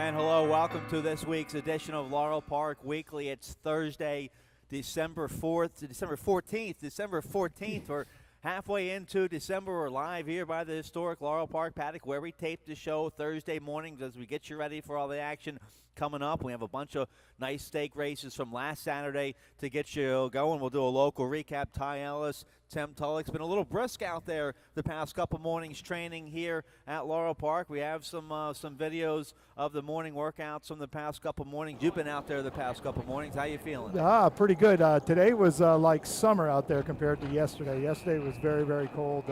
And hello, welcome to this week's edition of Laurel Park Weekly. It's Thursday, December 14th. We're halfway into December. We're live here by the historic Laurel Park paddock where we tape the show Thursday mornings as we get you ready for all the action coming up. We have a bunch of nice stake races from last Saturday to get you going. We'll do a local recap. Ty Ellis, Tim Tulloch's been a little brisk out there the past couple mornings training here at Laurel Park. We have some videos of the morning workouts from the past couple mornings. You've been out there the past couple mornings. How you feeling? Pretty good. Today was like summer out there compared to yesterday. Yesterday was very, very cold,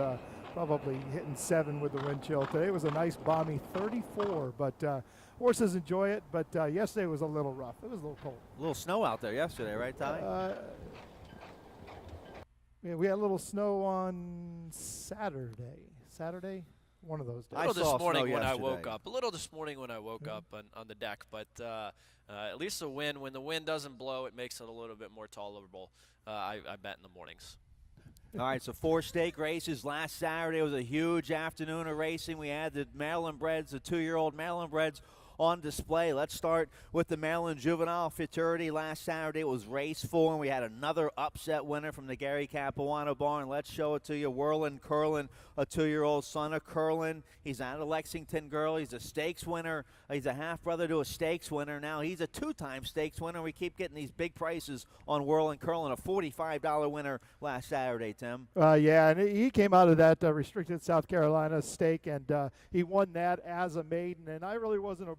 probably hitting 7 with the wind chill. Today was a nice balmy 34, but horses enjoy it, but yesterday was a little rough. It was a little cold. A little snow out there yesterday, right, Ty? Yeah, we had a little snow on Saturday, one of those days. A little this morning when I woke up. A little this morning when I woke up on the deck, but at least the wind, when the wind doesn't blow, it makes it a little bit more tolerable, I bet, in the mornings. All right, so 4 stake races. Last Saturday was a huge afternoon of racing. We had the Maryland Breds, the 2-year-old Maryland Breds, on display. Let's start with the Maryland Juvenile Futurity. Last Saturday it was race 4, and we had another upset winner from the Gary Capuano barn. Let's show it to you. Whirlin' Curlin, a 2-year-old son of Curlin. He's out of Lexington girl. He's a stakes winner. He's a half-brother to a stakes winner. Now he's a 2-time stakes winner. We keep getting these big prices on Whirlin' Curlin, a $45 winner last Saturday, Tim. Yeah, and he came out of that restricted South Carolina stake, and he won that as a maiden. And I really wasn't a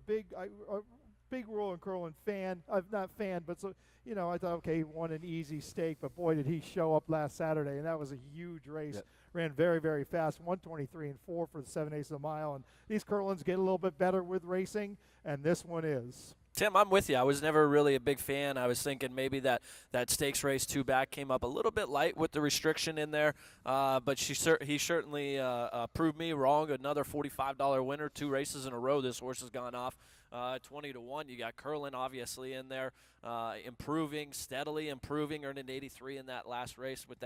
big Whirlin' Curlin fan. Not fan, but so I thought, okay, he won an easy stake, but boy, did he show up last Saturday, and that was a huge race. Yep. Ran very, very fast, 1:23 and 4 for the 7/8 of a mile. And these Curlins get a little bit better with racing, and this one is. Tim, I'm with you. I was never really a big fan. I was thinking maybe that stakes race 2 back came up a little bit light with the restriction in there, but he certainly proved me wrong. Another $45 winner, 2 races in a row. This horse has gone off 20-1. You got Curlin obviously in there, steadily improving, earning 83 in that last race with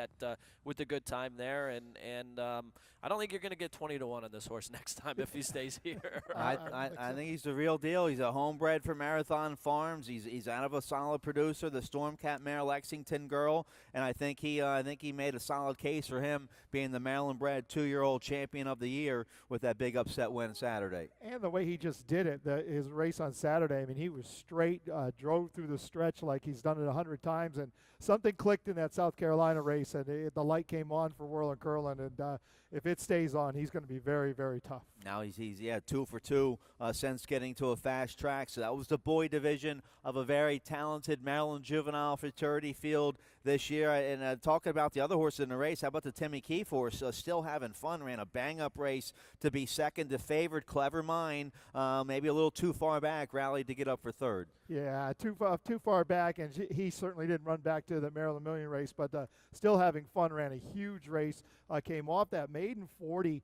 the good time there, and I don't think you're going to get 20-1 on this horse next time if he stays here. I think he's the real deal. He's a homebred for Marathon Farms. He's out of a solid producer, the Stormcat mare Lexington girl, and I think he made a solid case for him being the Maryland bred 2-year-old champion of the year with that big upset win Saturday. And the way he just did it, his race on Saturday, I mean, he was straight, drove through the stretch like he's done it 100 times, and something clicked in that South Carolina race, and the light came on for Whirlin' Curlin, and if it stays on, he's going to be very, very tough. Now he's 2 for 2 since getting to a fast track. So that was the boy division of a very talented Maryland Juvenile Futurity field this year. And talking about the other horses in the race, how about the Timmy Keefe horse? Still having fun. Ran a bang-up race to be second to favored Clever Mind. Maybe a little too far back, rallied to get up for third. Yeah, too far back, and he certainly didn't run back to the Maryland Million race, but still having fun. Ran a huge race, came off that maiden 40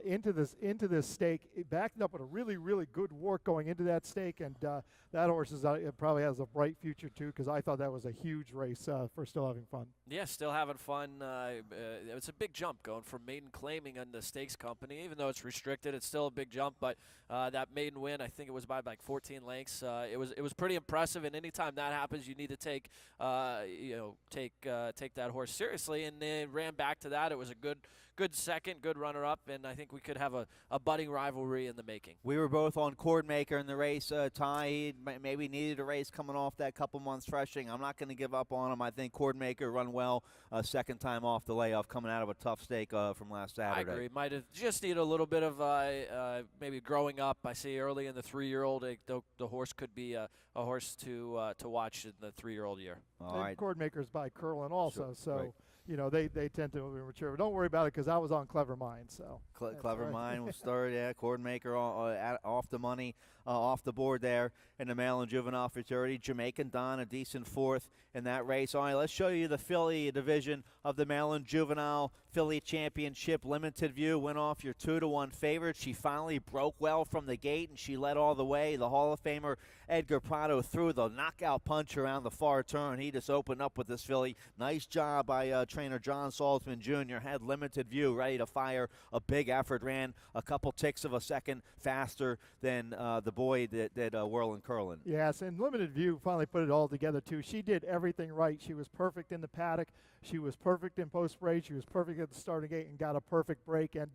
into this stake. It backed up with a really, really good work going into that stake, and that horse probably has a bright future too, because I thought that was a huge race for still having fun. Yeah, still having fun. It's a big jump going from maiden claiming on the stakes company. Even though it's restricted, it's still a big jump. But that maiden win, I think it was by like 14 lengths. It was pretty impressive. And anytime that happens, you need to take that horse seriously. And then ran back to that. It was a good second, good runner-up, and I think we could have a budding rivalry in the making. We were both on Cordmaker in the race. Ty, he maybe needed a race coming off that couple months freshing. I'm not going to give up on him. I think Cordmaker run well second time off the layoff, coming out of a tough stake from last Saturday. I agree. Might have just need a little bit of maybe growing up. I see early in the 3-year-old, the horse could be a horse to watch in the 3-year-old year. All right. Cordmaker's by Curlin also, so. Right. They tend to be mature. But don't worry about it, because I was on Clever Mind. So Clever right. Mind was third. Yeah, Cordmaker off the money, off the board there in the Maryland Juvenile Futurity. Jamaican Don, a decent fourth in that race. All right, let's show you the filly division of the Maryland Juvenile Filly Championship limited view. Went off your 2-1 favorite. She finally broke well from the gate, and she led all the way. The Hall of Famer Edgar Prado threw the knockout punch around the far turn. He just opened up with this filly. Nice job by trainer John Salzman Jr. Had limited view, ready to fire a big effort. Ran a couple ticks of a second faster than the boy that Whirlin' Curlin. Yes, and limited view finally put it all together too. She did everything right. She was perfect in the paddock. She was perfect in post parade. She was perfect at the starting gate and got a perfect break. And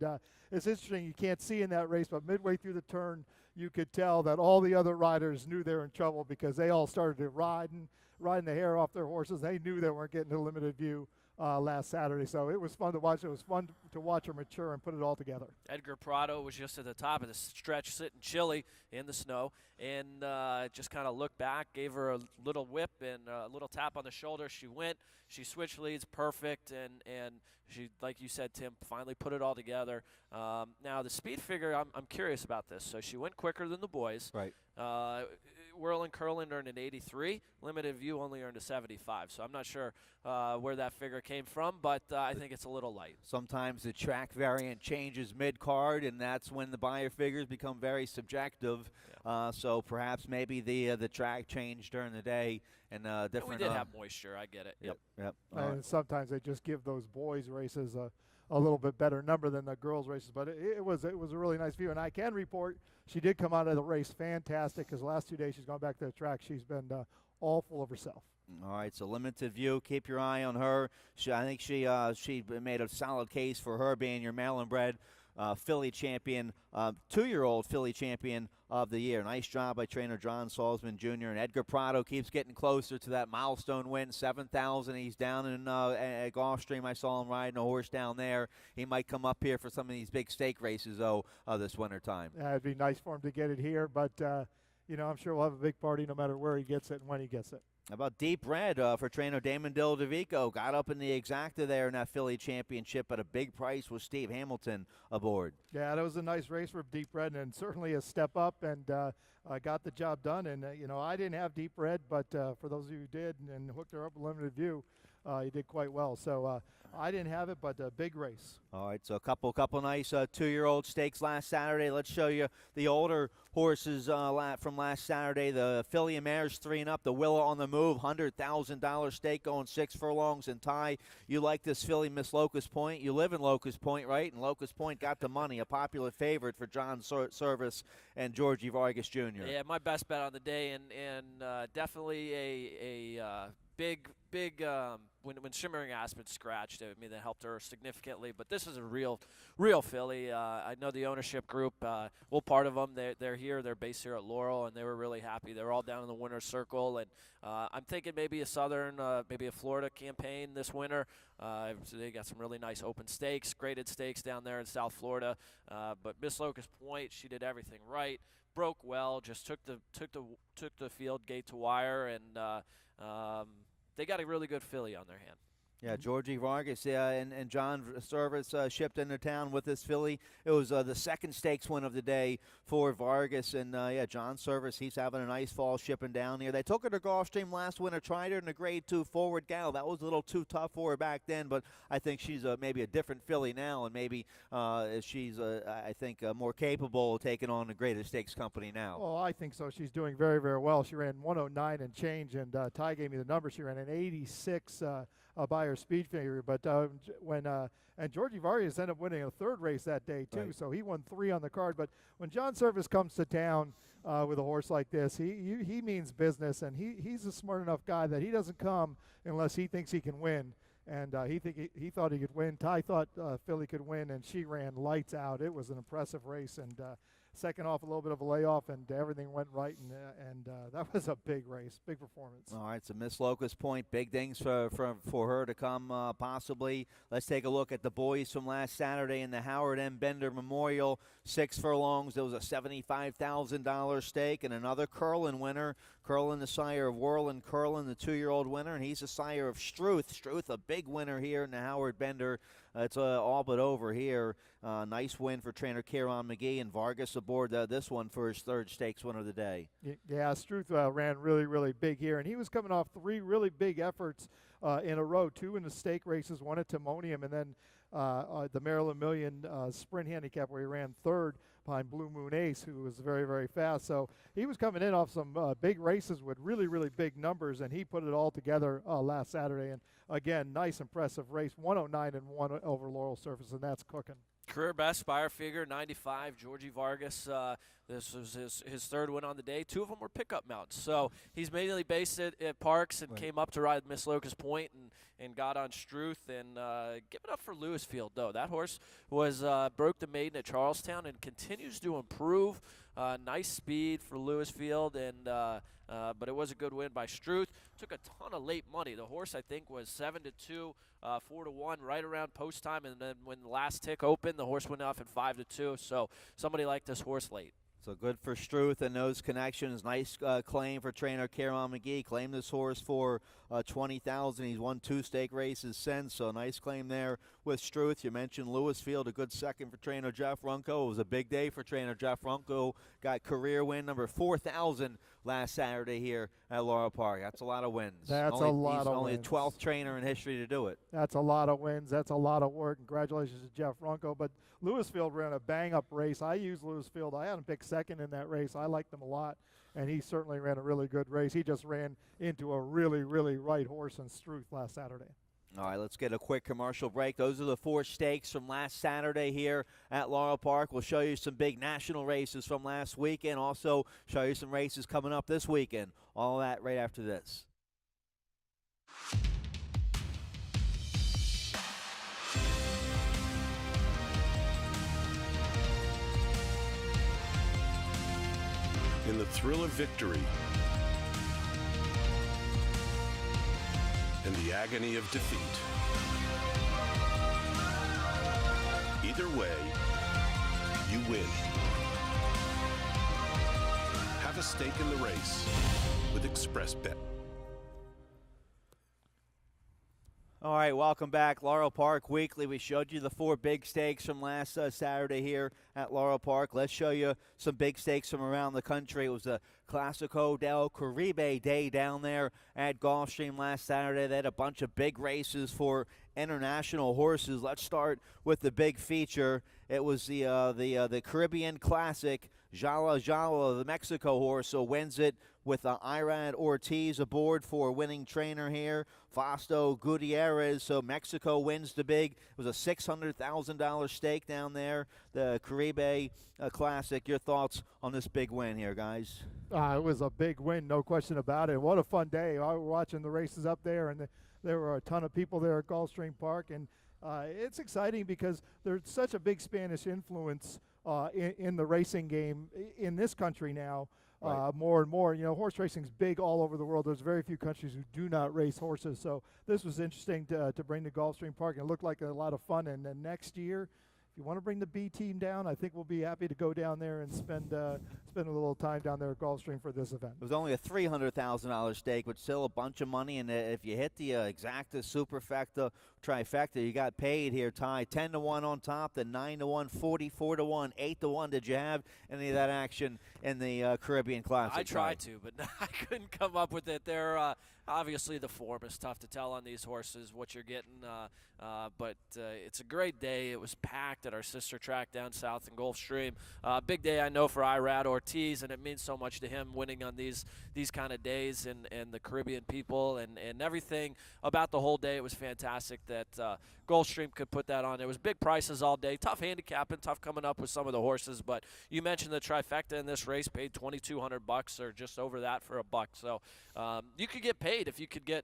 it's interesting, you can't see in that race, but midway through the turn, you could tell that all the other riders knew they were in trouble because they all started to riding the hair off their horses. They knew they weren't getting a limited view last Saturday. So it was fun to watch. It was fun to watch her mature and put it all together. Edgar Prado was just at the top of the stretch, sitting chilly in the snow, and just kind of looked back, gave her a little whip and a little tap on the shoulder. She went. She switched leads perfect, and she, like you said, Tim, finally put it all together. Now, the speed figure, I'm curious about this. So she went quicker than the boys. Right. Whirlin' Curlin earned an 83. Limited View only earned a 75. So I'm not sure where that figure came from, but I think it's a little light. Sometimes the track variant changes mid-card, and that's when the buyer figures become very subjective. Yeah. So perhaps maybe the track changed during the day and different. We did have moisture. I get it. Yep. And sometimes they just give those boys races a little bit better number than the girls races, but it was a really nice view. And I can report she did come out of the race fantastic because the last 2 days she's gone back to the track. She's been all full of herself. All right, so limited view. Keep your eye on her. I think she made a solid case for her being your Maryland bred filly champion, 2-year-old filly champion of the year. Nice job by trainer John Salzman Jr. And Edgar Prado keeps getting closer to that milestone win, 7,000. He's down in at Gulfstream. I saw him riding a horse down there. He might come up here for some of these big stake races, this winter time. It'd be nice for him to get it here, but I'm sure we'll have a big party no matter where he gets it and when he gets it. How about Deep Red for trainer Damon Dildovico? Got up in the exacta there in that Philly championship at a big price with Steve Hamilton aboard. Yeah, that was a nice race for Deep Red and certainly a step up and got the job done. And, I didn't have Deep Red, but for those of you who did and hooked her up with limited view, he did quite well. So I didn't have it, but a big race. All right, so a couple nice 2-year-old stakes last Saturday. Let's show you the older horses from last Saturday. The Filly and Mares 3 and up. The Willa on the move, $100,000 stake going 6 furlongs and tie. You like this filly, Miss Locust Point. You live in Locust Point, right? And Locust Point got the money, a popular favorite for John Service and Georgie Vargas Jr. Yeah, my best bet on the day, and definitely a big when Shimmering Aspen scratched. I mean, that helped her significantly. But this is a real filly. I know the ownership group. Well, part of them. They're here. They're based here at Laurel, and they were really happy. They were all down in the winner's circle, and I'm thinking maybe a Southern, maybe a Florida campaign this winter. So they got some really nice open stakes, graded stakes down there in South Florida. But Miss Locust Point, she did everything right. Broke well. Just took the field gate to wire, and they got a really good filly on their hand. Yeah, Georgie Vargas and John Service shipped into town with this filly. It was the second stakes win of the day for Vargas. And, John Service, he's having a nice fall shipping down here. They took her to Gulfstream last winter, tried her in a Grade 2 forward gal. That was a little too tough for her back then, but I think she's maybe a different filly now, and maybe she's, I think, more capable of taking on the greater stakes company now. Well, I think so. She's doing very, very well. She ran 109 and change, and Ty gave me the number. She ran an 86 by her speed figure, but and Georgie Vargas ended up winning a third race that day too, right. So he won 3 on the card. But when John Service comes to town with a horse like this, he means business, and he's a smart enough guy that he doesn't come unless he thinks he can win. And he thought he could win. Ty thought Philly could win, and she ran lights out. It was an impressive race, and second off a little bit of a layoff, and everything went right, and that was a big race, big performance. All right, so Miss Locust Point, big things for her to come possibly. Let's take a look at the boys from last Saturday in the Howard M. Bender Memorial. 6 furlongs, there was a $75,000 stake, and another Curlin winner. Curlin, the sire of Whirlin' Curlin, the 2-year-old winner, and he's the sire of Struth. Struth, a big winner here in the Howard Bender. It's all but over here. Nice win for trainer Kieran McGee, and Vargas aboard this one for his third stakes win of the day. Yeah, Struth ran really, really big here, and he was coming off 3 really big efforts in a row, 2 in the stake races, 1 at Timonium, and then the Maryland Million sprint handicap where he ran third behind Blue Moon Ace, who was very, very fast. So he was coming in off some big races with really, really big numbers, and he put it all together last Saturday. And again, nice, impressive race, 109 and 1 over Laurel surface, and that's cooking. Career best Spire figure, 95. Georgie Vargas, this was his third win on the day. 2 of them were pickup mounts. So he's mainly based at Parks and came up to ride Miss Locust Point and got on Struth. And give it up for Lewisfield, though. That horse was broke the maiden at Charlestown and continues to improve. Nice speed for Lewisfield, and but it was a good win by Struth. Took a ton of late money. The horse, I think, was 7-2, 4-1, right around post time, and then when the last tick opened, the horse went off at 5-2. So somebody liked this horse late. So good for Struth and those connections. Nice claim for trainer Caron McGee. Claimed this horse for $20,000. He's won 2 stake races since, so nice claim there with Struth. You mentioned Lewisfield, a good second for trainer Jeff Runco. It was a big day for trainer Jeff Runco. Got career win number 4,000 last Saturday here at Laurel Park. That's a lot of wins. That's a lot of wins. Only wins. the 12th trainer in history to do it. That's a lot of wins. That's a lot of work. Congratulations to Jeff Runco. But Lewisfield ran a bang-up race. I used Lewisfield. I had him pick second in that race. I liked him a lot, and he certainly ran a really good race. He just ran into a really, really right horse in Struth last Saturday. All right, let's get a quick commercial break. Those are the 4 stakes from last Saturday here at Laurel Park. We'll show you some big national races from last weekend. Also show you some races coming up this weekend. All that right after this. In the thrill of victory and the agony of defeat. Either way, you win. Have a stake in the race with ExpressBet. All right, welcome back. Laurel Park Weekly. We showed you the 4 big stakes from last Saturday here at Laurel Park. Let's show you some big stakes from around the country. It was the Classico del Caribe Day down there at Gulfstream last Saturday. They had a bunch of big races for international horses. Let's start with the big feature. It was the Caribbean Classic. Jala Jala, the Mexico horse, so wins it with Irad Ortiz aboard for winning trainer here. Fausto Gutierrez, so Mexico wins the big. It was a $600,000 stake down there, the Caribe Classic. Your thoughts on this big win here, guys? It was a big win, no question about it. What a fun day. I was watching the races up there, and there were a ton of people there at Gulfstream Park, and it's exciting because there's such a big Spanish influence in the racing game in this country now. Right. More and more, you know, horse racing's big all over the world. There's very few countries who do not race horses. So this was interesting to bring to Gulfstream Park, and it looked like a lot of fun. And then next year, if you want to bring the B team down, I think we'll be happy to go down there and spend a little time down there at Gulfstream for this event. It was only a $300,000 stake, but still a bunch of money. And if you hit the exacta, superfecta, trifecta, you got paid here, Ty. 10-1 on top, then 9-1, 44-1, 8-1. Did you have any of that action in the Caribbean Classic? I tried to, but I couldn't come up with it. They're obviously the form is tough to tell on these horses what you're getting, but it's a great day. It was packed at our sister track down south in Gulfstream. Big day, I know, for Irad Ortiz, and it means so much to him winning on these kind of days, and the Caribbean people and everything about the whole day. It was fantastic that Gulfstream could put that on. There was big prices all day, tough handicapping, tough coming up with some of the horses, but you mentioned the trifecta in this race paid $2,200 or just over that for a buck. So you could get paid if you could get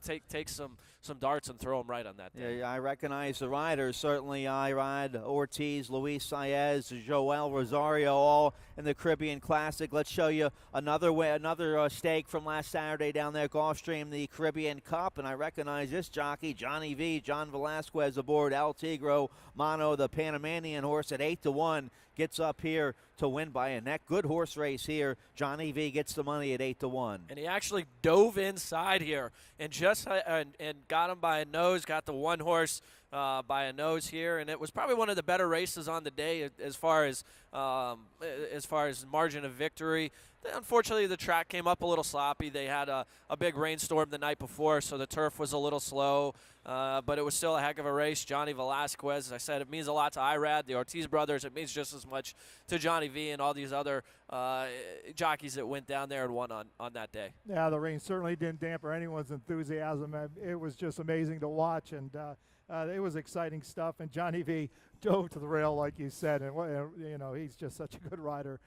take some darts and throw them right on that day. Yeah, I recognize the riders. Certainly Irad Ortiz, Luis Saez, Joel Rosario, all in the Caribbean Classic. Let's show you another stake from last Saturday down there at Gulfstream, the Caribbean Cup. And I recognize this jockey, Johnny V, John Velasquez aboard El Tigro Mono, the Panamanian horse at 8-1. Gets up here to win by a neck. Good horse race here. Johnny V gets the money at 8-1. And he actually dove inside here and just and got him by a nose, got the one horse by a nose here, and it was probably one of the better races on the day as far as margin of victory. Unfortunately, the track came up a little sloppy. They had a big rainstorm the night before, so the turf was a little slow, but it was still a heck of a race. Johnny Velasquez, as I said, it means a lot to Irad, the Ortiz brothers. It means just as much to Johnny V and all these other jockeys that went down there and won on that day. Yeah, the rain certainly didn't dampen anyone's enthusiasm. It was just amazing to watch, and it was exciting stuff. And Johnny V dove to the rail, like you said, and he's just such a good rider.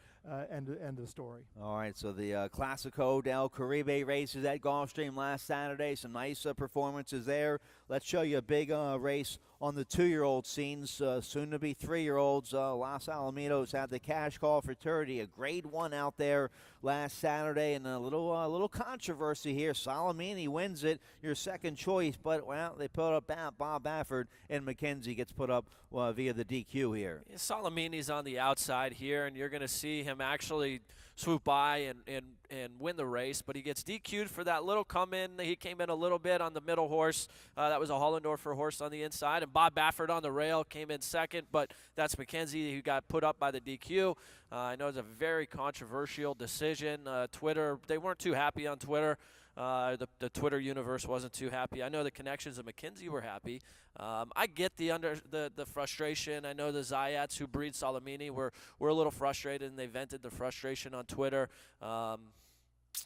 End of story. All right, so the Classico del Caribe races at Gulfstream last Saturday. Some nice performances there. Let's show you a big race on the 2-year-old scenes, soon to be 3-year-olds. Los Alamitos had the cash call fraternity, a grade 1 out there last Saturday, and a little controversy here. Salamini wins it, your second choice, but well, they put up Bob Baffert, and McKenzie gets put up via the DQ here. Yeah, Salamini's on the outside here, and you're going to see him actually swoop by and win the race, but he gets DQ'd for that little come in. He came in a little bit on the middle horse. That was a Hollendorfer horse on the inside, and Bob Baffert on the rail came in second, but that's McKenzie who got put up by the DQ. I know it's a very controversial decision. Twitter, they weren't too happy on Twitter. The Twitter universe wasn't too happy. I know the connections of McKenzie were happy. I get the frustration. I know the Zayats who breed Salamini were a little frustrated, and they vented their frustration on Twitter.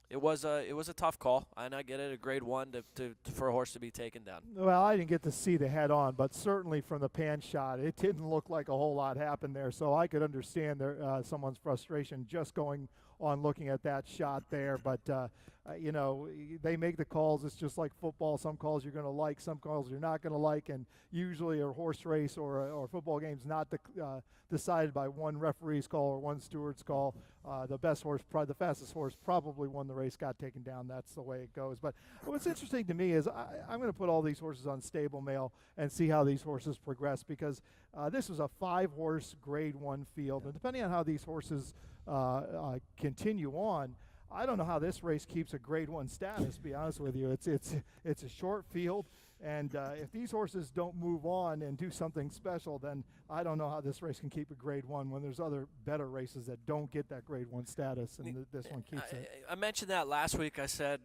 It was a tough call, and I get it, a grade 1 for a horse to be taken down. Well, I didn't get to see the head on, but certainly from the pan shot, it didn't look like a whole lot happened there. So I could understand someone's frustration just going on looking at that shot there. But they make the calls. It's just like football. Some calls you're going to like, some calls you're not going to like, and usually a horse race or a football game is not decided by one referee's call or one steward's call. The fastest horse probably won the race, got taken down. That's the way it goes. But what's interesting to me is I'm going to put all these horses on Stable Mail and see how these horses progress, because this was a 5-horse grade 1 field, and depending on how these horses continue on, I don't know how this race keeps a grade 1 status, to be honest with you. It's a short field, and if these horses don't move on and do something special, then I don't know how this race can keep a grade 1 when there's other better races that don't get that grade 1 status, and this one keeps it. I mentioned that last week. I said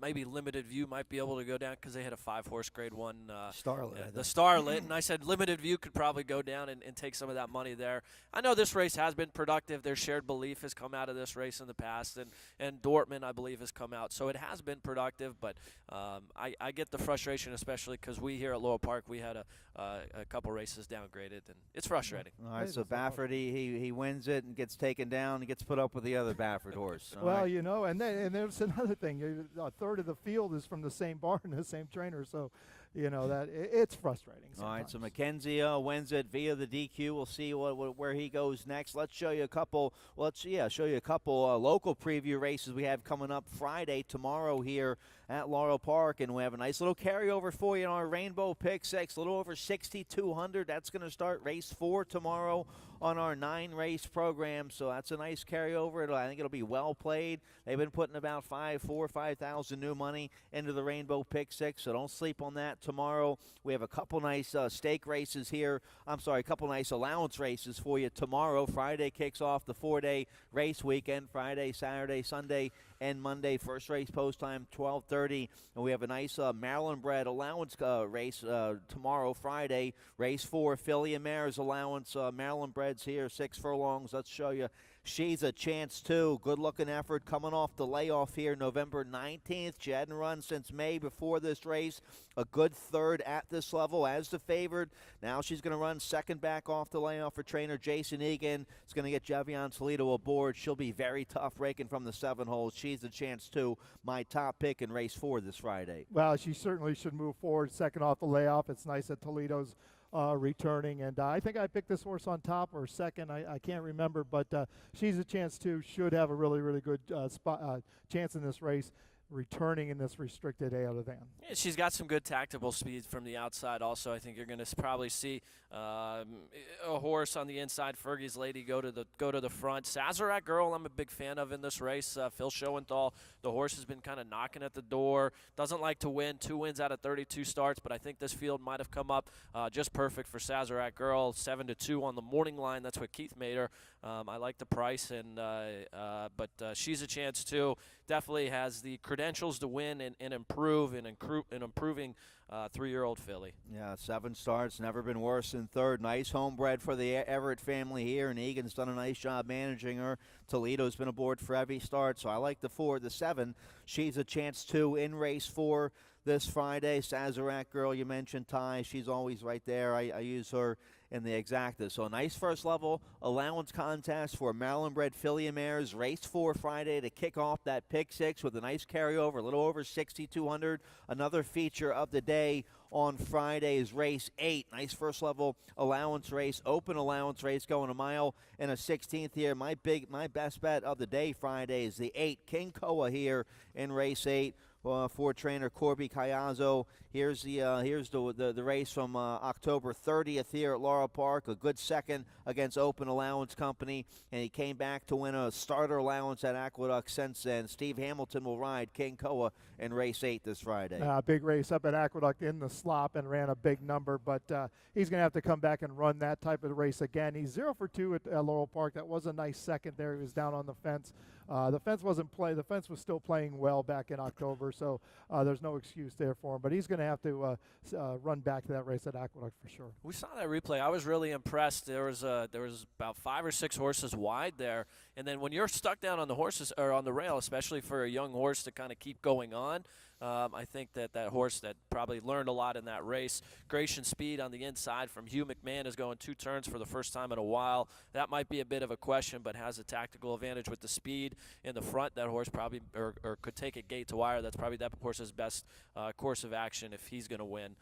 maybe Limited View might be able to go down because they had a 5-horse grade 1 Starlet. The Starlet, and I said Limited View could probably go down and take some of that money there. I know this race has been productive. Their Shared Belief has come out of this race in the past, and Dortmund, I believe, has come out. So it has been productive, but I get the frustration, especially because we here at Laurel Park, we had a couple races downgraded, and it's frustrating. All right, so Baffert, he wins it and gets taken down and gets put up with the other Baffert horse. All well, right. and there's another thing. A third of the field is from the same barn and the same trainer, so that it's frustrating sometimes. All right, so McKenzie wins it via the DQ. We'll see where he goes next. Let's show you a couple. Show you a couple local preview races we have coming up Friday tomorrow here at Laurel Park, and we have a nice little carryover for you in our Rainbow Pick 6, a little over 6,200. That's going to start race 4 tomorrow on our 9-race program, so that's a nice carryover. I think it'll be well played. They've been putting about 5,000 new money into the Rainbow Pick 6, so don't sleep on that tomorrow. We have a couple nice stake races here. A couple nice allowance races for you tomorrow. Friday kicks off the 4-day race weekend, Friday, Saturday, Sunday, and Monday. First race post time 12:30, and we have a nice Maryland bred allowance race tomorrow, Friday. Race 4, filly and mares allowance. Maryland breds here, 6 furlongs. Let's show you. She's a chance too. Good looking effort coming off the layoff here, November 19th. She hadn't run since May before this race. A good third at this level as the favored. Now she's going to run second back off the layoff for trainer Jason Egan. It's going to get Javion Toledo aboard. She'll be very tough raking from the 7 holes. She's a chance too. My top pick in race 4 this Friday. Well, she certainly should move forward second off the layoff. It's nice that Toledo's returning, and I think I picked this horse on top or second. I can't remember, but she's a chance too. Should have a really, really good chance in this race. returning in this restricted A out of van. Yeah, she's got some good tactical speed from the outside. Also, I think you're going to probably see a horse on the inside. Fergie's Lady go to the front. Sazerac Girl, I'm a big fan of in this race. Phil Schoenthal, the horse has been kind of knocking at the door. Doesn't like to win. 2 wins out of 32 starts, but I think this field might have come up just perfect for Sazerac Girl. 7-2 on the morning line. That's what Keith made her. I like the price, but she's a chance too. Definitely has the credentials to win and improve in improving 3-year-old filly. Yeah, 7 starts, never been worse than third. Nice homebred for the Everett family here, and Egan's done a nice job managing her. Toledo's been aboard for every start, so I like the 4. The 7, she's a chance too in race 4 this Friday. Sazerac Girl, you mentioned Ty. She's always right there. I use her in the exacta. So a nice first level allowance contest for Maryland bred filly and mares. Race 4 Friday to kick off that pick 6 with a nice carryover, a little over 6,200. Another feature of the day on Friday is race 8. Nice first level allowance race, open allowance race, going a mile and a 16th here. My best bet of the day Friday is the 8 King Koa here in race 8. For trainer Corby Cayazzo. Here's the race from October 30th here at Laurel Park. A good second against Open Allowance Company, and he came back to win a starter allowance at Aqueduct since then. Steve Hamilton will ride King Koa in race 8 this Friday. Big race up at Aqueduct in the slop and ran a big number, but he's going to have to come back and run that type of race again. He's 0 for 2 at Laurel Park. That was a nice second there. He was down on the fence. The fence was still playing well back in October, so there's no excuse there for him. But he's going to have to run back to that race at Aqueduct for sure. We saw that replay. I was really impressed. There was about 5 or 6 horses wide there, and then when you're stuck down on the horses or on the rail, especially for a young horse to kind of keep going on, I think that horse that probably learned a lot in that race. Gratian Speed on the inside from Hugh McMahon is going 2 turns for the first time in a while. That might be a bit of a question, but has a tactical advantage with the speed in the front. That horse probably or could take it gate to wire. That's probably that horse's best course of action if he's going to win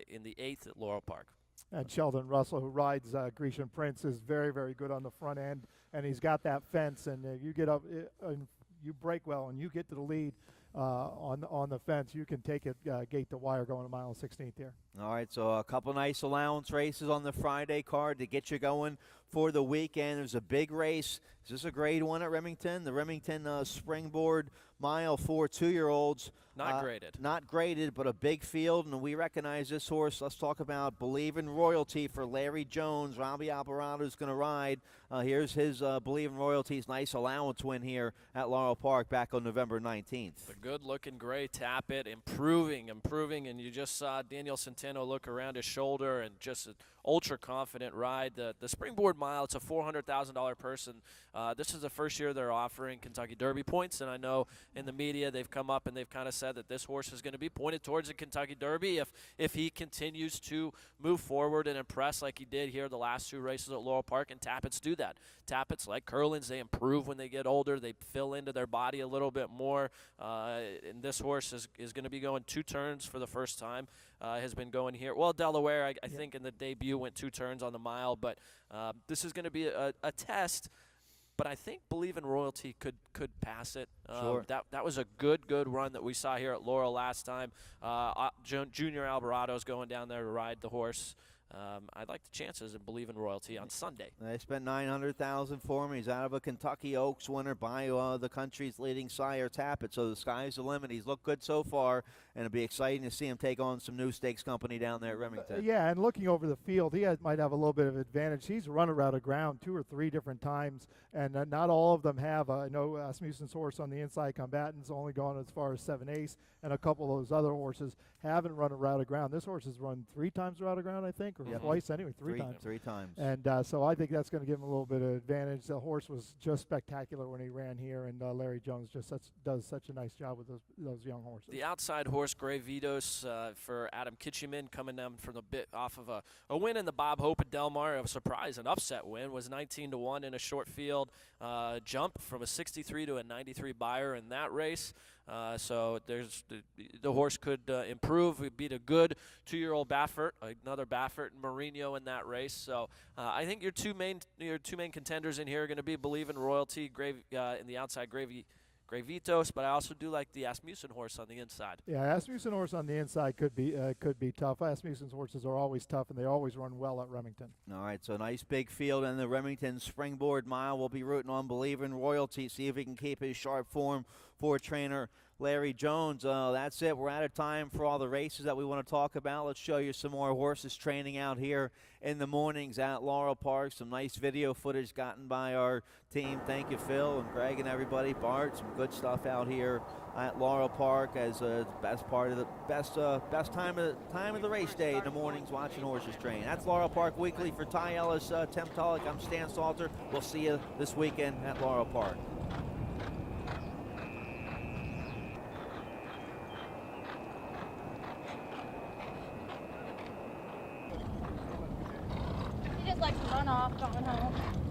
in the 8th at Laurel Park. And Sheldon Russell, who rides Grecian Prince, is very, very good on the front end, and he's got that fence, and you get up, and you break well, and you get to the lead on the fence, you can take it gate to wire going a mile and 16th here. All right, so a couple nice allowance races on the Friday card to get you going for the weekend. There's a big race. Is this a grade 1 at Remington? The Remington Springboard Mile for 2-year-olds. Not graded. Not graded, but a big field, and we recognize this horse. Let's talk about Believe in Royalty for Larry Jones. Robbie Alvarado is going to ride. Here's his Believe in Royalty's nice allowance win here at Laurel Park back on November 19th. The good-looking gray Tappet, improving, and you just saw Daniel Centeno look around his shoulder and just an ultra-confident ride. The Springboard Mile, it's a $400,000 person. This is the first year they're offering Kentucky Derby points, and I know in the media they've come up and they've kind of said that this horse is going to be pointed towards the Kentucky Derby if he continues to move forward and impress like he did here the last 2 races at Laurel Park, and Tappets do that. Tappets, like Curlins, they improve when they get older. They fill into their body a little bit more, and this horse is going to be going 2 turns for the first time. Has been going here. Well, Delaware, I think in the debut went 2 turns on the mile, but this is going to be a test. But I think Believe in Royalty could pass it. Sure. That was a good run that we saw here at Laurel last time. Junior Alvarado's going down there to ride the horse. I'd like the chances and Believe in Royalty on Sunday. They spent $900,000 for him. He's out of a Kentucky Oaks winner by the country's leading sire, Tappet. So the sky's the limit. He's looked good so far, and it'll be exciting to see him take on some new stakes company down there at Remington. Yeah, and looking over the field, he might have a little bit of advantage. He's run around the ground 2 or 3 different times, and not all of them have. I know Asmussen's horse on the inside combatant's only gone as far as 7/8, and a couple of those other horses haven't run around the ground. This horse has run 3 times around the ground, I think, or twice anyway, 3 times. 3 times. And so I think that's going to give him a little bit of advantage. The horse was just spectacular when he ran here, and Larry Jones just does such a nice job with those young horses. The outside horse, Gray Vitos, for Adam Kitcheman, coming down from the bit off of a win in the Bob Hope at Del Mar, a surprise, an upset win, was 19-1 in a short field. Jump from a 63 to a 93 buyer in that race. So there's the horse could improve. We beat a good 2-year-old Baffert, another Baffert and Mourinho in that race. So I think your two main contenders in here are going to be Believe in Royalty, in the outside Gravitos, but I also do like the Asmussen horse on the inside. Yeah, Asmussen horse on the inside could be tough. Asmussen's horses are always tough, and they always run well at Remington. All right, so nice big field in the Remington Springboard Mile. We'll be rooting on Believe in Royalty, see if he can keep his sharp form for trainer Larry Jones. That's it. We're out of time for all the races that we want to talk about. Let's show you some more horses training out here in the mornings at Laurel Park. Some nice video footage gotten by our team. Thank you, Phil and Greg and everybody. Bart, some good stuff out here at Laurel Park as the best part of the best time of the race day in the mornings, watching horses train. That's Laurel Park Weekly for Ty Ellis, Tim Tulloch. I'm Stan Salter. We'll see you this weekend at Laurel Park. He just likes to run off, going home.